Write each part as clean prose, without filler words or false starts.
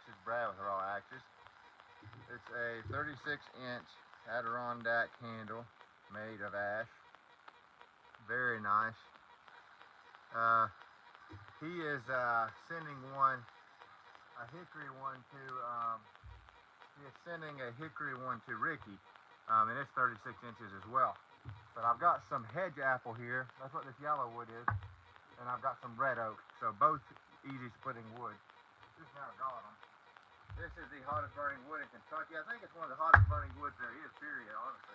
axes, Brad with raw axes. It's a 36-inch Adirondack handle made of ash. Very nice. He is sending a hickory one to, he is sending a hickory one to Ricky, and it's 36 inches as well. But I've got some hedge apple here. That's what this yellow wood is. And I've got some red oak. So both easy splitting wood. Just now got them. This is the hottest burning wood in Kentucky. I think it's one of the hottest burning woods there is, period, honestly.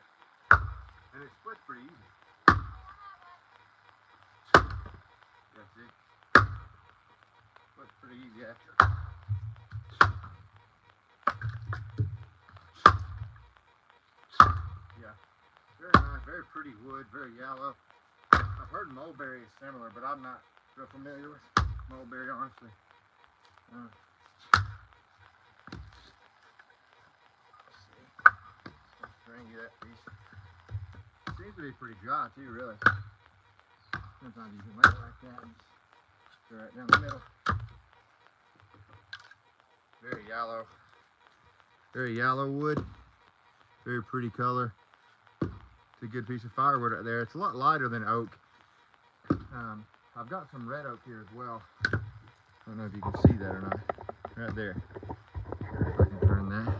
And it splits pretty easy. Yeah, see? Splits pretty easy after. Yeah. Very nice, very pretty wood, very yellow. I've heard mulberry is similar, but I'm not real familiar with mulberry, honestly. Let's see. Let's string you that piece. Seems to be pretty dry too, really. Sometimes you can lay it like that and just throw it down the middle. Very yellow wood. Very pretty color. It's a good piece of firewood right there. It's a lot lighter than oak. I've got some red oak here as well. I don't know if you can see that or not. Right there. If I can turn that.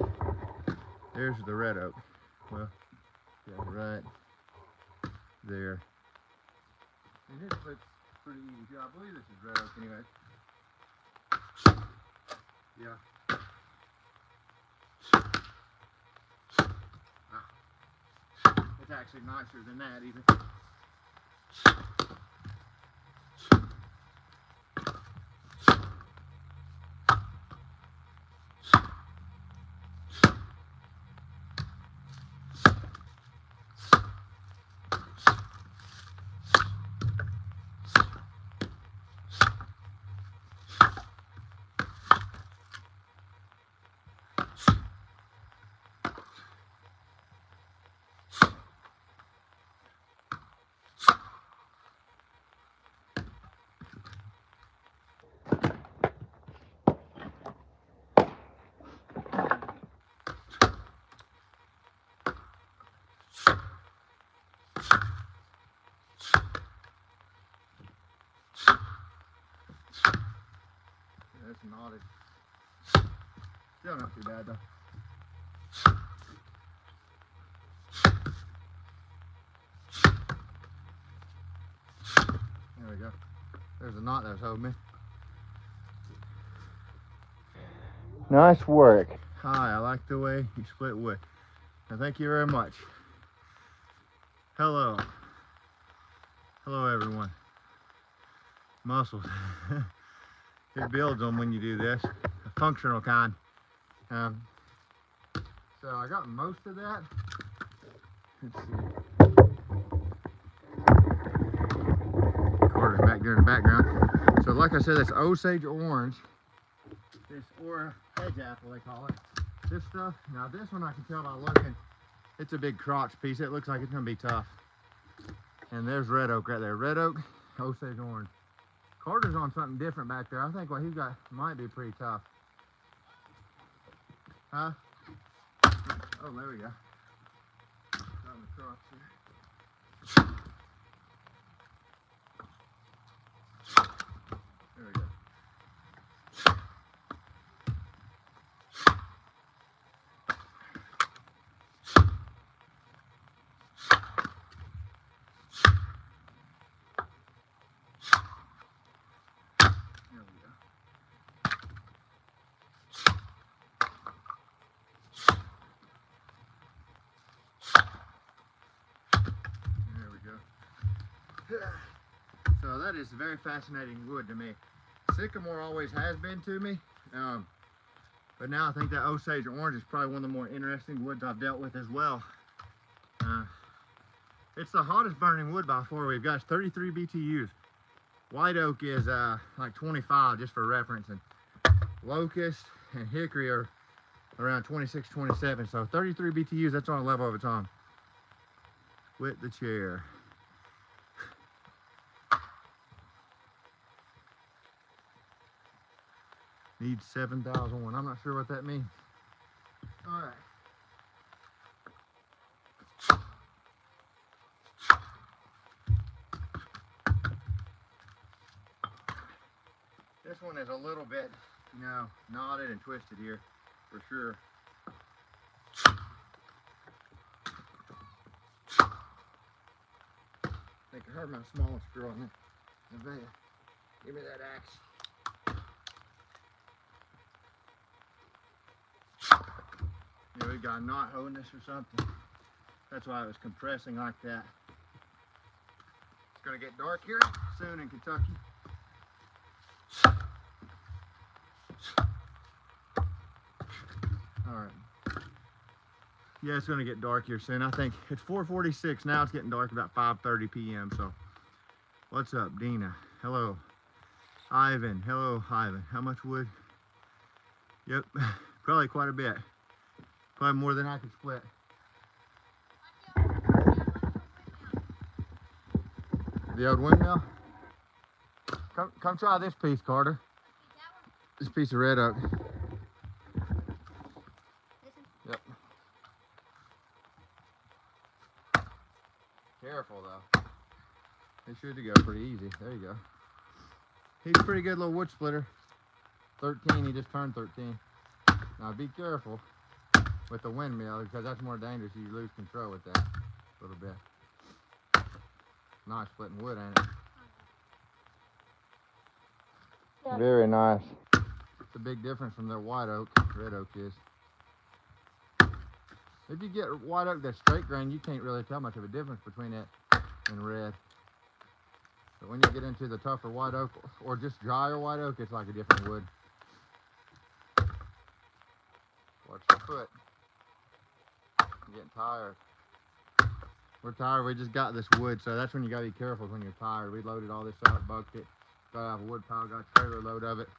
There's the red oak. Well, yeah, right there. And this looks pretty easy too. I believe this is red oak anyway. Yeah. It's actually nicer than that even. That's knotted. Still not too bad though. There we go. There's a knot that was holding me. Nice work. Hi, I like the way you split wood. Now thank you very much. Hello. Hello everyone. Muscles. It builds them when you do this. A functional kind. So I got most of that. Let's see. Carter's back there in the background. So like I said, that's Osage orange. This, or hedge apple they call it. This stuff, now this one I can tell by looking, it's a big crotch piece. It looks like it's gonna be tough. And there's red oak right there. Red oak, Osage orange. Carter's on something different back there. I think what he's got might be pretty tough. Huh? Oh, there we go. On the crotch here. There we go. So that is very fascinating wood to me. Sycamore always has been to me, but now I think that Osage orange is probably one of the more interesting woods I've dealt with as well. It's the hottest burning wood by far we've got. It's 33 BTUs. White oak is like 25, just for reference, and locust and hickory are around 26, 27. So 33 BTUs, that's on a level of its own. With the chair. Needs 7,001. I'm not sure what that means. All right. This one is a little bit, you know, knotted and twisted here, for sure. I think I heard my smallest screw on the van. Give me that axe. Yeah, we got a knot holding this or something. That's why it was compressing like that. It's gonna get dark here soon in Kentucky. All right. Yeah, it's gonna get dark here soon. I think it's 4:46 now. It's getting dark about 5:30 p.m. So, what's up, Dina? Hello, Ivan. Hello, Ivan. How much wood? Yep, probably quite a bit. Probably more than I could split. The old windmill? Come try this piece, Carter. This piece of red oak. Yep. Careful though. They should go pretty easy. There you go. He's a pretty good little wood splitter. 13, he just turned 13. Now be careful with the windmill because that's more dangerous. You lose control with that a little bit. Nice splitting wood, ain't it? Very nice. It's a big difference from their white oak. Red oak is. If you get white oak that's straight grain, you can't really tell much of a difference between it and red. But when you get into the tougher white oak or just drier white oak, it's like a different wood. Watch your foot. I'm getting tired. We're tired. We just got this wood, so that's when you gotta be careful when you're tired. We loaded all this up, bucked it, got out of a wood pile, got a trailer load of it.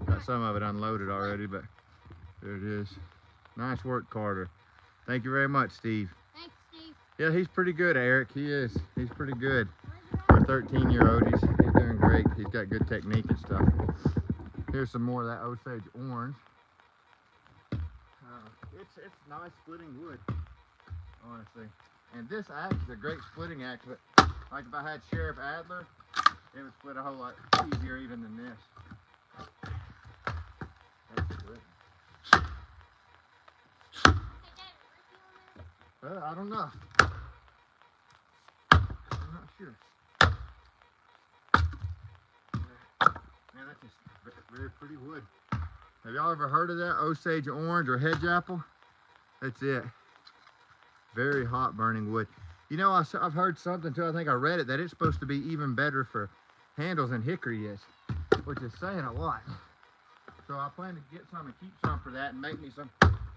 Got some of it unloaded already, but there it is. Nice work, Carter. Thank you very much, Steve. Thanks, Steve. Yeah, he's pretty good, Eric. He is. He's pretty good. For a 13-year-old, he's doing great. He's got good technique and stuff. Here's some more of that Osage orange. It's nice splitting wood, honestly. And this axe is a great splitting axe, but like if I had Sheriff Adler, it would split a whole lot easier even than this. That's good. Well, I don't know. I'm not sure. Man, that's just very pretty wood. Have y'all ever heard of that? Osage orange or hedge apple? That's it. Very hot burning wood. You know, I've heard something too, I think I read it, that it's supposed to be even better for handles than hickory is, which is saying a lot. So I plan to get some and keep some for that and make me some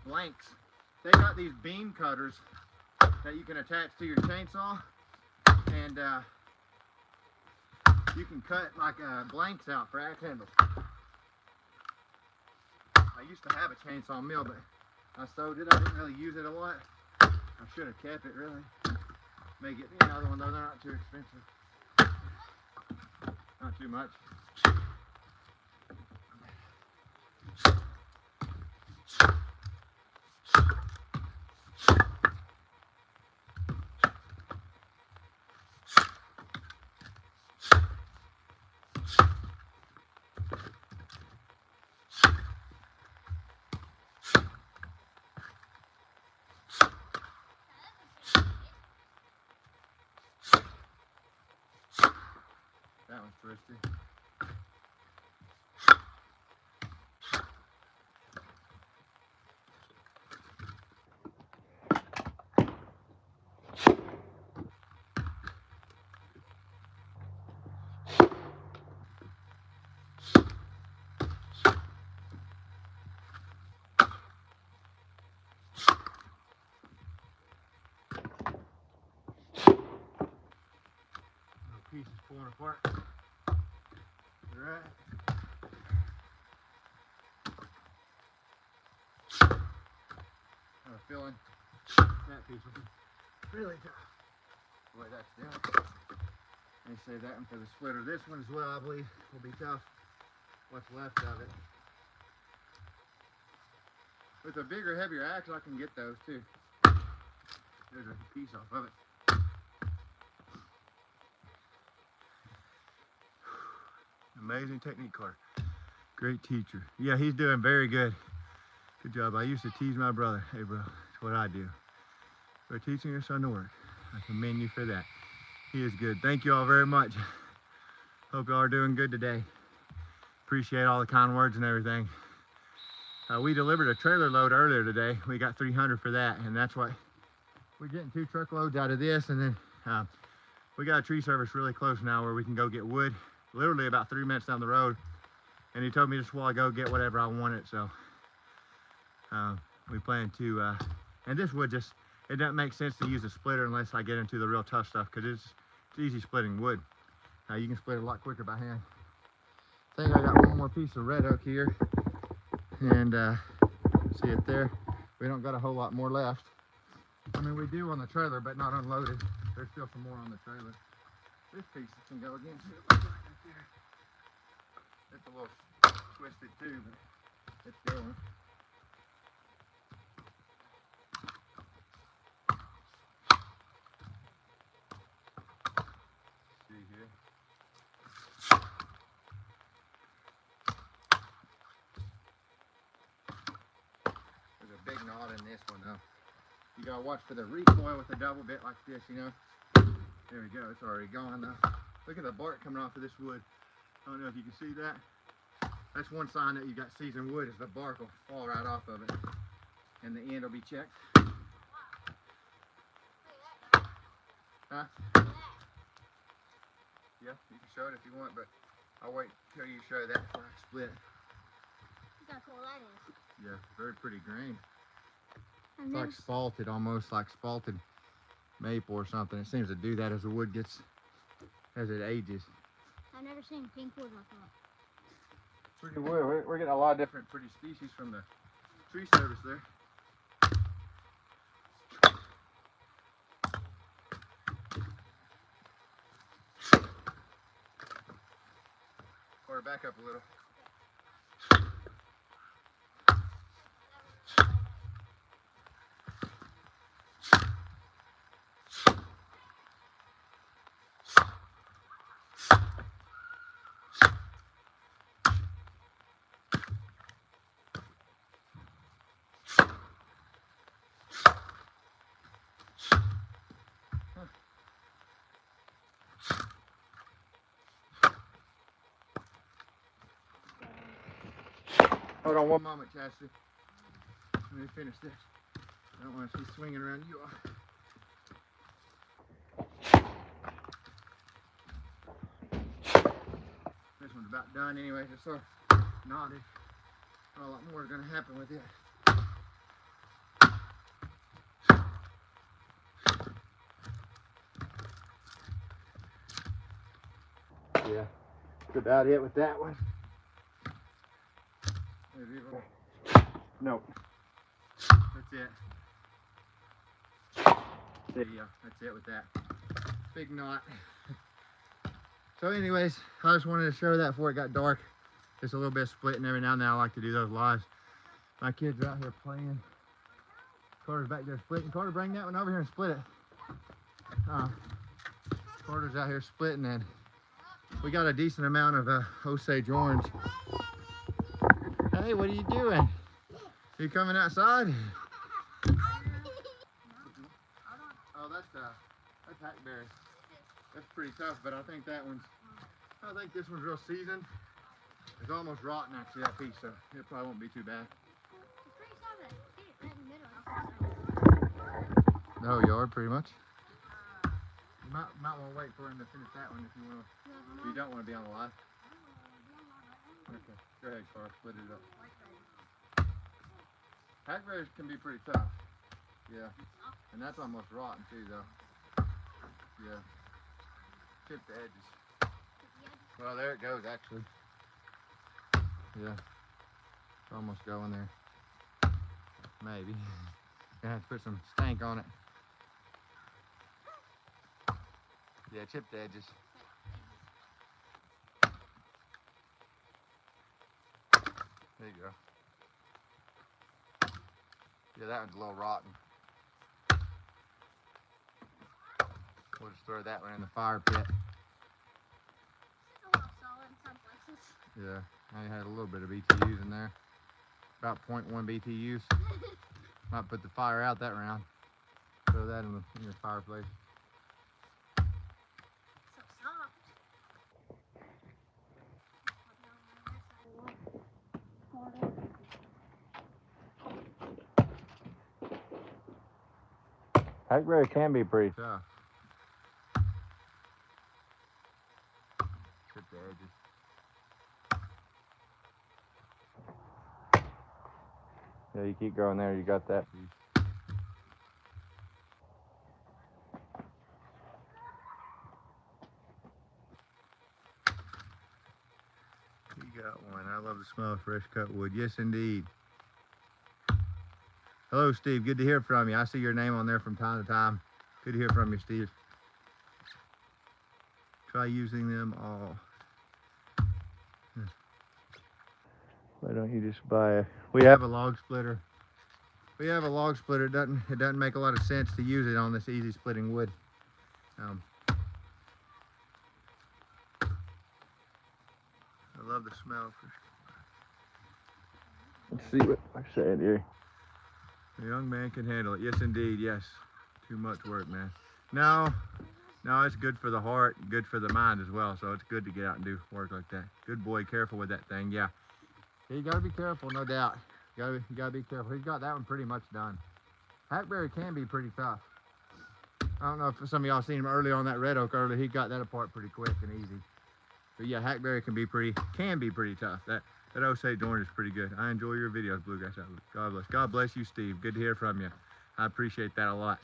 blanks. They got these beam cutters that you can attach to your chainsaw, and you can cut like blanks out for axe handles. I used to have a chainsaw mill, but I sold it. I didn't really use it a lot. I should have kept it, really. May get me another one though. They're not too expensive. Not too much. That one's twisty. Pieces pulling apart. Right. I have a feeling that piece will be really tough. The way that's down. They say that one for the splitter. This one as well, I believe, will be tough. what's left of it. With a bigger, heavier axe, I can get those too. There's a piece off of it. Amazing technique, Carter. Great teacher. Yeah, he's doing very good. Good job. I used to tease my brother. Hey, bro, that's what I do. For teaching your son to work. I commend you for that. He is good. Thank you all very much. Hope y'all are doing good today. Appreciate all the kind words and everything. We delivered a trailer load earlier today. We got 300 for that, and that's what we're getting 2 truckloads out of this, and then we got a tree service really close now where we can go get wood, literally about 3 minutes down the road. And he told me just a while ago, get whatever I wanted, so we plan to, and this wood just, it doesn't make sense to use a splitter unless I get into the real tough stuff, because it's easy splitting wood. You can split it a lot quicker by hand. I think I got one more piece of red oak here, and see it there. We don't got a whole lot more left. I mean, we do on the trailer, but not unloaded. There's still some more on the trailer. This piece can go again. It's a little twisted too, but it's going. See here. There's a big knot in this one though. You gotta watch for the recoil with a double bit like this, you know. There we go, it's already gone though. Look at the bark coming off of this wood. I don't know if you can see that. That's one sign that you got seasoned wood, is the bark will fall right off of it. And the end will be checked. Huh? Yeah, you can show it if you want, but I'll wait till you show that before I split. Look how cool that is. Yeah, very pretty grain. I've It's like spalted, almost like spalted maple or something. It seems to do that as the wood gets, as it ages. I've never seen pink wood like that. Pretty wood. We're getting a lot of different pretty species from the tree service there. Or back up a little. Hold on one moment, Chastity. Let me finish this. I don't want to see swinging around you all. This one's about done anyway. It's so knotted. Not a lot more is going to happen with it. Yeah, that's about it with that one. Nope. That's it. There you go. That's it with that. Big knot. So anyways, I just wanted to show that before it got dark. Just a little bit of splitting every now and then. I like to do those lives. My kids are out here playing. Carter's back there splitting. Carter, bring that one over here and split it. Carter's out here splitting, and we got a decent amount of Osage orange. Hey, what are you doing? You coming outside? Oh, that's hackberry. That's pretty tough, but I think this one's real seasoned. It's almost rotten actually, that piece, so it probably won't be too bad. It's pretty solid. See it right in the middle. The whole yard, pretty much. You might want to wait for him to finish that one if you want to. If you don't want to be on the live. Okay, go ahead, Carl. Split it up. Hackberries can be pretty tough. Yeah, and that's almost rotten too, though. Yeah. Chip the edges. Well, there it goes, actually. Yeah. It's almost going there. Maybe. Gonna have to put some stank on it. Yeah, chip the edges. There you go. Yeah, that one's a little rotten. We'll just throw that one in the fire pit. It's a little solid in some places. Yeah, I had a little bit of BTUs in there. About 0.1 BTUs. Might put the fire out that round. Throw that in the fireplace. So soft. Hackberry can be pretty tough. Chip the edges. Yeah, you keep going there, you got that piece. You got one. I love the smell of fresh cut wood. Yes, indeed. Hello, Steve. Good to hear from you. I see your name on there from time to time. Good to hear from you, Steve. Try using them all. Why don't you just buy a... We have a log splitter. We have a log splitter. It doesn't make a lot of sense to use it on this easy splitting wood. I love the smell. Let's see what I said here. A young man can handle it. Yes, indeed. Yes. Too much work, man. No, it's good for the heart, good for the mind as well. So it's good to get out and do work like that. Good boy, careful with that thing. Yeah. You gotta be careful, no doubt. You gotta be careful. He's got that one pretty much done. Hackberry can be pretty tough. I don't know if some of y'all seen him early on that red oak earlier. He got that apart pretty quick and easy. But yeah, hackberry can be pretty tough. That Osage orange is pretty good. I enjoy your videos, Bluegrass Outdoors. God bless. God bless you, Steve. Good to hear from you. I appreciate that a lot.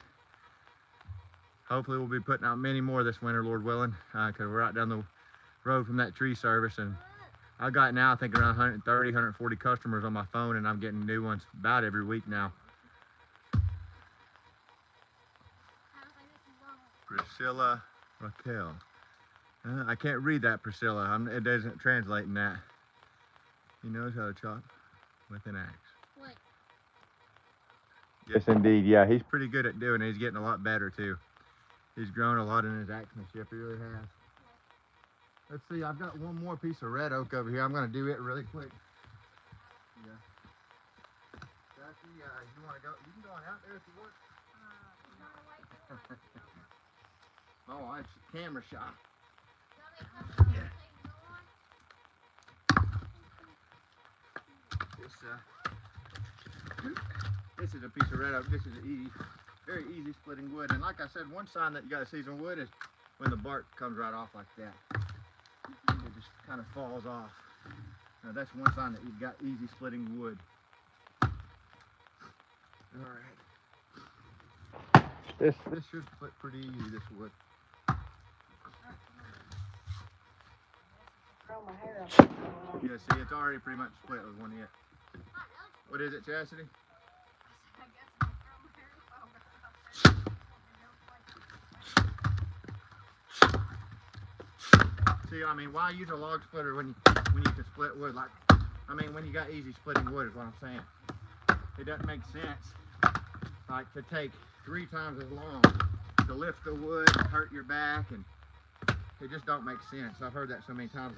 Hopefully we'll be putting out many more this winter, Lord willing, because we're right down the road from that tree service, and I got now I think around 130, 140 customers on my phone, and I'm getting new ones about every week now. Priscilla Raquel. I can't read that, Priscilla. It doesn't translate in that. He knows how to chop with an axe. What? Yes, indeed. Yeah, he's pretty good at doing it. He's getting a lot better, too. He's grown a lot in his axemanship. He really has. Let's see. I've got one more piece of red oak over here. I'm going to do it really quick. Yeah. Jackie, you want to go? You can go on out there if you want. Oh, it's a camera shot. This is a piece of red oak. This is very easy splitting wood. And like I said, one sign that you got seasoned wood is when the bark comes right off like that. It just kind of falls off. Now that's one sign that you've got easy splitting wood. All right. This should split pretty easy, this wood. Yeah, see, it's already pretty much split with one hit. What is it, Chastity? See, I mean, why use a log splitter when you can split wood? Like, I mean, when you got easy splitting wood is what I'm saying. It doesn't make sense, like, to take 3 times as long to lift the wood and hurt your back, and it just don't make sense. I've heard that so many times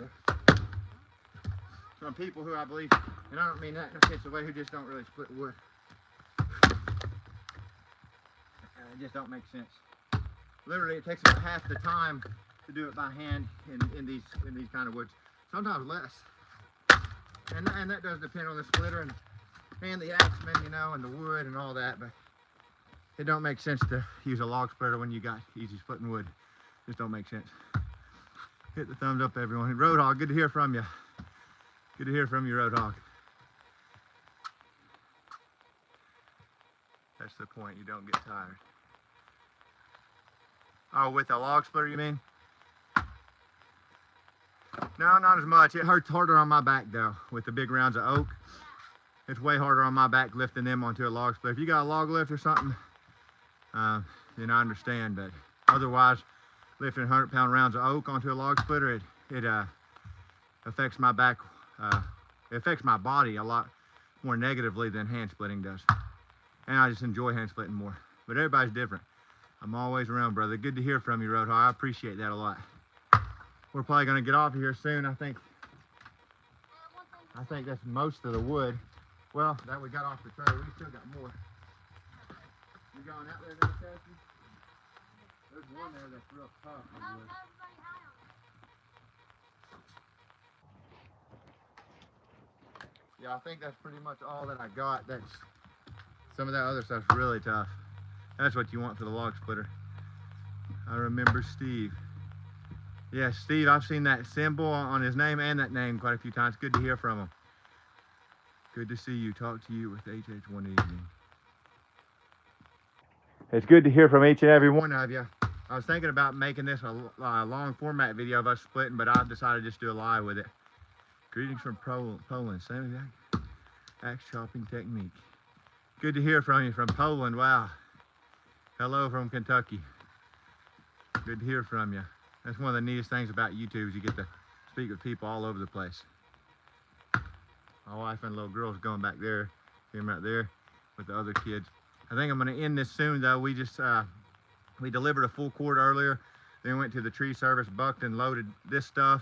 from people who I believe, and I don't mean that in a sense of way, who just don't really split wood. It just don't make sense. Literally, it takes about half the time to do it by hand in these kind of woods. Sometimes less. And that does depend on the splitter and the axeman, you know, and the wood and all that. But it don't make sense to use a log splitter when you got easy splitting wood. Just don't make sense. Hit the thumbs up, everyone. Roadhog, good to hear from you. Good to hear from you, Roadhog. That's the point. You don't get tired. Oh, with a log splitter, you mean? No, not as much. It hurts harder on my back, though, with the big rounds of oak. It's way harder on my back lifting them onto a log splitter. If you got a log lift or something, then I understand. But otherwise, lifting 100-pound rounds of oak onto a log splitter, it affects my back It affects my body a lot more negatively than hand splitting does. And I just enjoy hand splitting more. But everybody's different. I'm always around, brother. Good to hear from you, Roadhog. I appreciate that a lot. We're probably gonna get off of here soon. I think that's most of the wood. Well, that we got off the trailer. We still got more. You going out there now, Cassie? There's one there that's real tough. Yeah, I think that's pretty much all that I got. That's some of that other stuff's really tough. That's what you want for the log splitter. I remember Steve. Yeah, Steve, I've seen that symbol on his name and that name quite a few times. Good to hear from him. Good to see you. Talk to you with HH one evening. It's good to hear from each and every one of you. I was thinking about making this a long format video of us splitting, but I've decided to just do a live with it. Greetings from Poland. Same axe chopping technique. Good to hear from you from Poland. Wow. Hello from Kentucky. Good to hear from you. That's one of the neatest things about YouTube is you get to speak with people all over the place. My wife and little girl's going back there, him right there with the other kids. I think I'm going to end this soon though. We just we delivered a full cord earlier, then went to the tree service, bucked and loaded this stuff,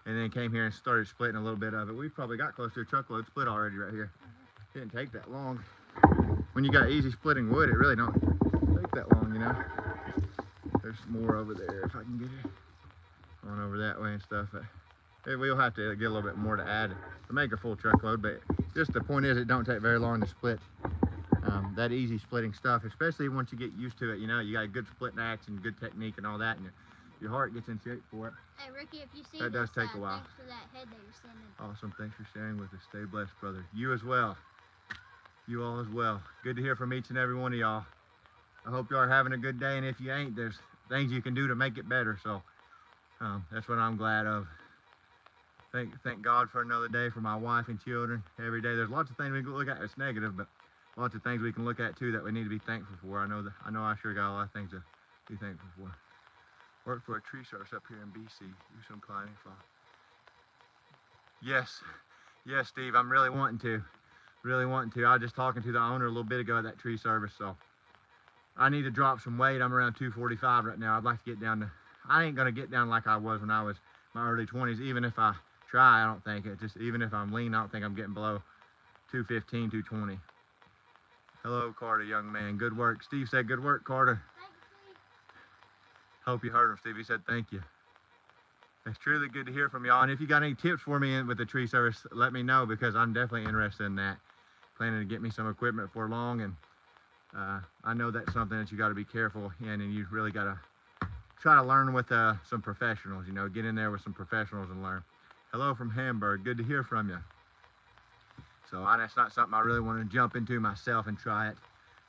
and then came here and started splitting a little bit of it. We've probably got close to a truckload split already right here. Didn't take that long. When you got easy splitting wood, it really don't take that long, you know. There's more over there if I can get it on over that way and stuff. We'll have to get a little bit more to add to make a full truckload, but just the point is it don't take very long to split that easy splitting stuff, especially once you get used to it. You know, you got a good splitting axe and good technique and all that, and your heart gets in shape for it. Hey Ricky, if you see that does take a while. Thanks for that head that you're sending. Awesome, thanks for sharing with us. Stay blessed, brother. You as well. You all as well. Good to hear from each and every one of y'all. I hope you are having a good day, and if you ain't, there's things you can do to make it better. So that's what I'm glad of. Thank God for another day for my wife and children. Every day there's lots of things we can look at that's negative, but lots of things we can look at too that we need to be thankful for. I know I sure got a lot of things to be thankful for. Work for a tree service up here in BC. Do some planting for. Yes, Steve. I'm really wanting to. I was just talking to the owner a little bit ago at that tree service, so I need to drop some weight. I'm around 245 right now. I'd like to get down to. I ain't gonna get down like I was when I was in my early 20s. Even if I try, I don't think it. Just even if I'm lean, I don't think I'm getting below 215, 220. Hello, Carter, young man. Good work. Steve said, good work, Carter. Thanks, Steve. Hope you heard him, Steve. He said, thank you. It's truly good to hear from y'all. And if you got any tips for me with the tree service, let me know, because I'm definitely interested in that. Planning to get me some equipment for long, and I know that's something that you got to be careful in, and you really got to try to learn with some professionals. You know, get in there with some professionals and learn. Hello from Hamburg. Good to hear from you. So that's not something I really want to jump into myself and try it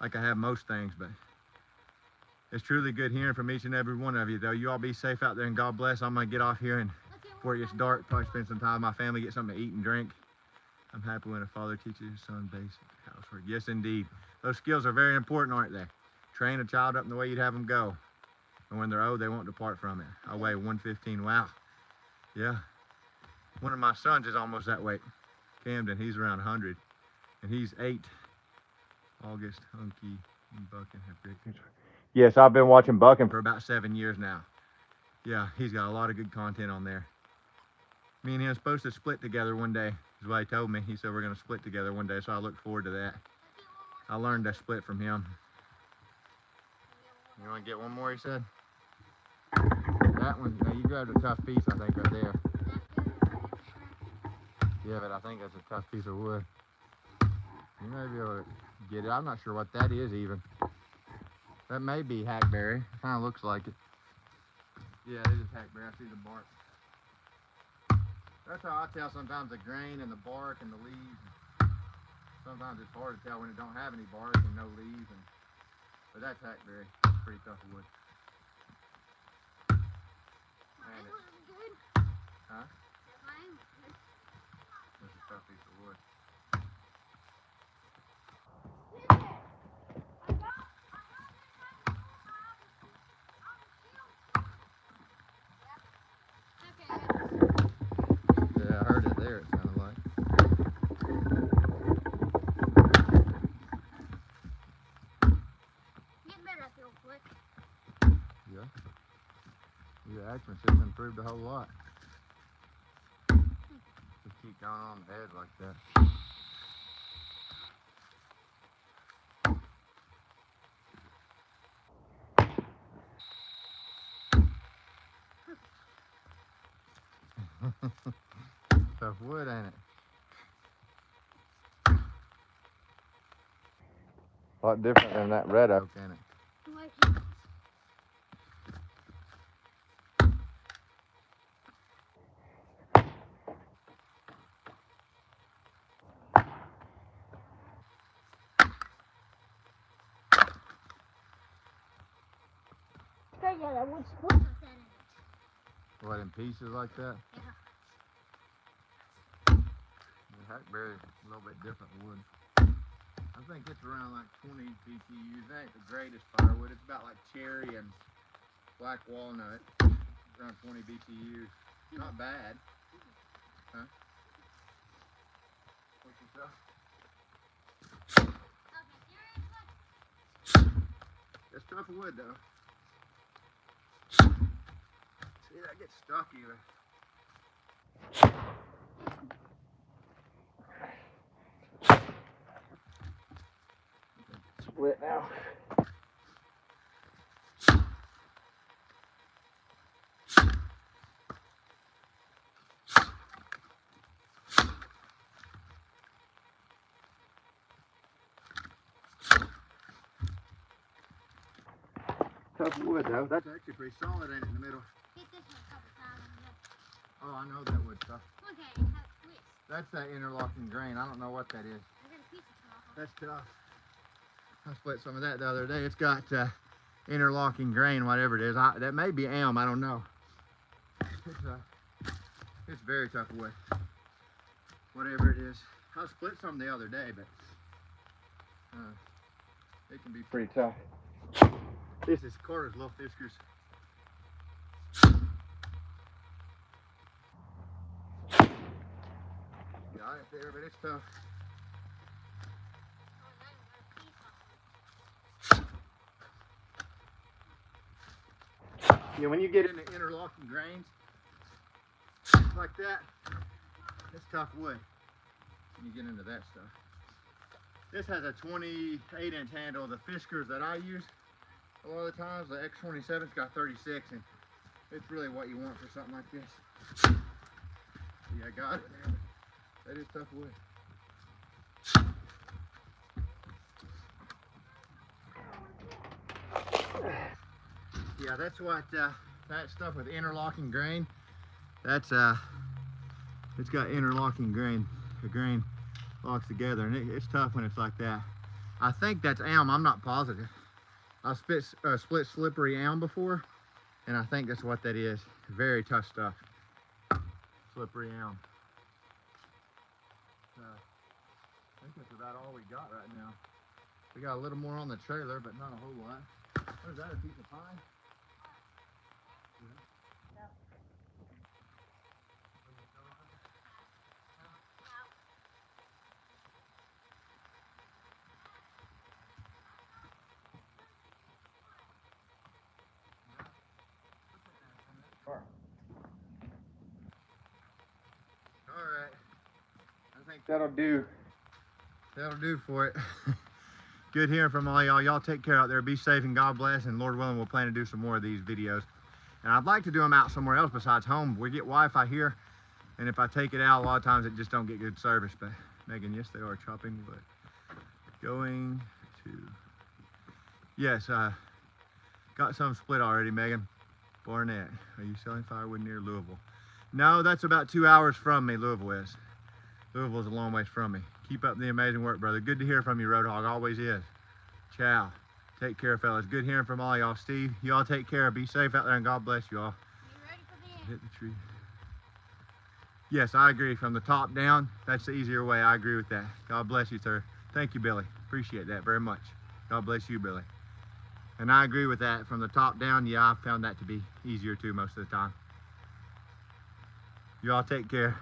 like I have most things, but it's truly good hearing from each and every one of you, though. You all be safe out there, and God bless. I'm going to get off here, and before it gets dark, probably spend some time with my family, get something to eat and drink. I'm happy when a father teaches his son basic housework. Yes, indeed. Those skills are very important, aren't they? Train a child up in the way you'd have them go. And when they're old, they won't depart from it. I weigh 115. Wow. Yeah. One of my sons is almost that weight. Camden, he's around 100. And he's 8. August, Hunky, and Bucking have great pictures. Yes, I've been watching Bucking for about 7 years now. Yeah, he's got a lot of good content on there. Me and him are supposed to split together one day, is what he told me. He said we're going to split together one day, so I look forward to that. I learned to split from him. You want to get one more, he said? That one, now you grabbed a tough piece, I think, right there. Yeah, but I think that's a tough piece of wood. You may be able to get it. I'm not sure what that is even. That may be hackberry. It kind of looks like it. Yeah, it is hackberry. I see the bark. That's how I tell sometimes the grain and the bark and the leaves. Sometimes it's hard to tell when it don't have any bark and no leaves. But that's hackberry. It's pretty tough wood. Mine was good. Huh? Mine was good. That's a tough piece of wood. Yeah, I heard it there, it sounded like. real quick. Yeah. Your action system improved a whole lot. Just keep going on the edge like that. Tough wood, ain't it? A lot different than that red oak, ain't it? Like, yeah, that wood split like that in it. What, in pieces like that? Yeah. The hackberry is a little bit different wood. I think it's around like 20 BTUs. That ain't the greatest firewood. It's about like cherry and black walnut. Around 20 BTUs. Not bad. Huh? What's yourself? Okay, seriously? It's tough wood though. See, that gets stuck even. Split now. Tough wood though. That's actually pretty solid, ain't it, in the middle? Hit this one a couple times. Oh, I know that wood stuff. Look at it, how it twists. That's that interlocking grain. I don't know what that is. I got a piece of off. That's tough. I split some of that the other day. It's got interlocking grain, whatever it is. That may be elm. I don't know. It's very tough wood. Whatever it is. I split some the other day, but it can be pretty tough. This is Carter's little fiskers. Yeah, I ain't there, but it's tough. Yeah, when you get into interlocking grains like that, it's tough wood. When you get into that stuff. This has a 28-inch handle. The fiskers that I use a lot of the times, the X27's got 36, and it's really what you want for something like this. Yeah, I got it. That is tough wood. Yeah, that's what that stuff with interlocking grain. That's it's got interlocking grain. The grain locks together, and it's tough when it's like that. I think that's elm. I'm not positive. I've split slippery elm before, and I think that's what that is. Very tough stuff. Slippery elm. I think that's about all we got right now. We got a little more on the trailer, but not a whole lot. What is that, a piece of pine? Alright, I think that'll do. That'll do for it. Good hearing from all y'all. Y'all take care out there. Be safe and God bless. And Lord willing, we'll plan to do some more of these videos. And I'd like to do them out somewhere else besides home. We get Wi-Fi here. And if I take it out, a lot of times it just don't get good service. But Megan, yes, they are chopping. But going to, yes, got some split already, Megan. Barnett, are you selling firewood near Louisville? No, that's about 2 hours from me, Louisville is. Louisville's a long ways from me. Keep up the amazing work, brother. Good to hear from you, Roadhog. Always is. Ciao. Take care, fellas. Good hearing from all y'all. Steve, y'all take care. Be safe out there, and God bless you all. You ready for the end? Hit the tree. Yes, I agree. From the top down, that's the easier way. I agree with that. God bless you, sir. Thank you, Billy. Appreciate that very much. God bless you, Billy. And I agree with that. From the top down, yeah, I've found that to be easier too most of the time. You all take care.